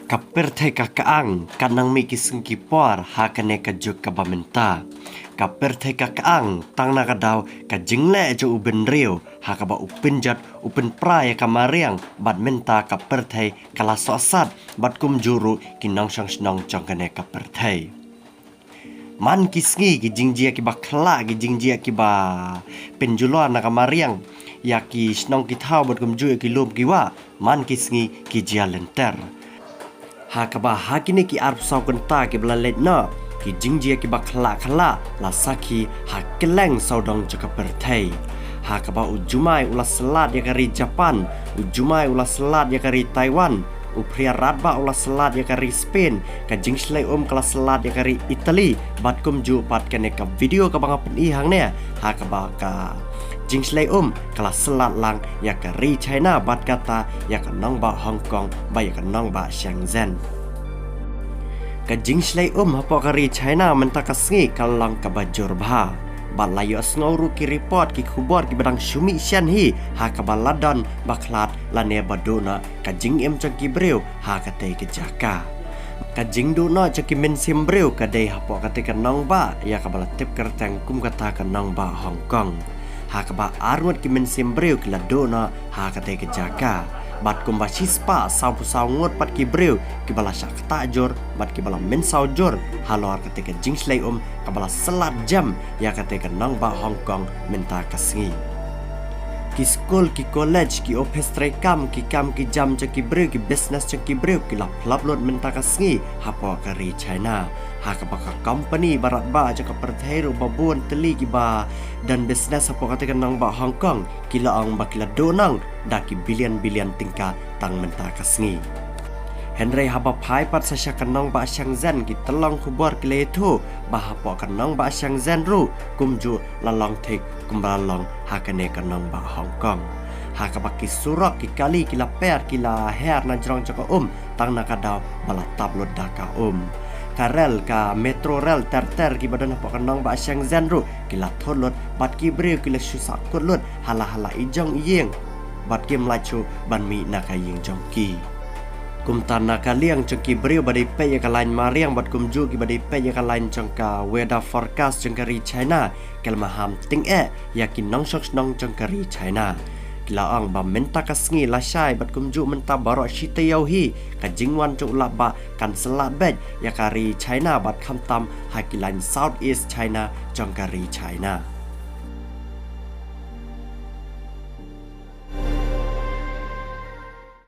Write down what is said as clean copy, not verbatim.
Kaperte kakaang kanang mikiseng kipor hakane kajuk kabamenta. Kaperte kakaang tang nakadaw kajingle jo uben rio hakaba upinjat upen praya kamariang badmenta kaperte kalaso asad bad kumjuru kinang sang snong changkane kaperte. Man kisngi ki jingjia ki bakla ki jingjia ki ba penjuloan na kamariang yaki snong kitau bad kumju ki lum kiwa man kisngi ki jialenter. Hakaba hakine ki arp saw kenta ki belalet na ki jingjia ki bakla la saki hakeleng saudong jaka pertai. Hakaba ujumai ulas selat ya kari Japan, ujumai ulas selat ya kari Taiwan, upria radba ulas selat ya kari Spain, ka jingslai kala selat ya kari Italy, bat kumju bat kene ka video ka banga penihang ne. Hakaba ka jingslai kala selat lang ya kari China bat kata ya ka nong ba Hong Kong ba ya ka nong ba Shenzhen. Ka jingslai hapo kari China mentakasngi kalang ka bajur bah. Bat layu asngawru ki report ki khubor ki badang syumi sian hi ha ka baladon baklat lane badona ka jing chang ki breu ha ka te ke jaka. Ka jing do no chaki men sim breu ka dei hapo ka te ka nong ba ya ka balatip kertang kum kata ka nong ba Hong Kong. Ha ka ba arwat ki men sim breu ki ladona ha ka te ke jaka. Bat kumba sispa saw ngot pat ki breu ki bala syak tajor bat ki bala men saw jor halor ketika jingslai ka bala selat jam ya ketika nang ba Hong Kong menta kasngi ki school ki college ki office kam ki jam ki breu ki business ki breu ki lap lot menta kasngi hapo kari China ha ka baka company barat ba jaka perthero babon teli ki ba dan business hapo ketika nang ba Hong Kong kila ang bakila donang daki bilian tingka tang menta kasngi. Henry haba pai pat sasya kanong ba Shenzhen ki telong kubor kileto bahapo kanong ba Shenzhen ru kumju lalong tek kumbalong hakane kanong ba Hong Kong. Hakabaki surok ki kali kila per kila her na jrong jaka tang nakadaw bala tablot daka Karel ka metro rel ter ki badan hapo kanong ba Shenzhen ru kila tholot bat ki breu kila susak kulot hala ijong iyeng bat kim lachu ban mi nakaying jongki. Kumtan nakaliang cengki breu badai pe ya kalain mariang bat kumju ki badai pe ya kalain cengka weather forecast cengkari China kelmaham ting yakin nong sok nong cengkari China. Kila ang ba menta kasngi lasai bat kumju menta barok shita yauhi ka jingwan cuk laba kan selat bed ya kari China bat kamtam hakilain Southeast China cengkari China.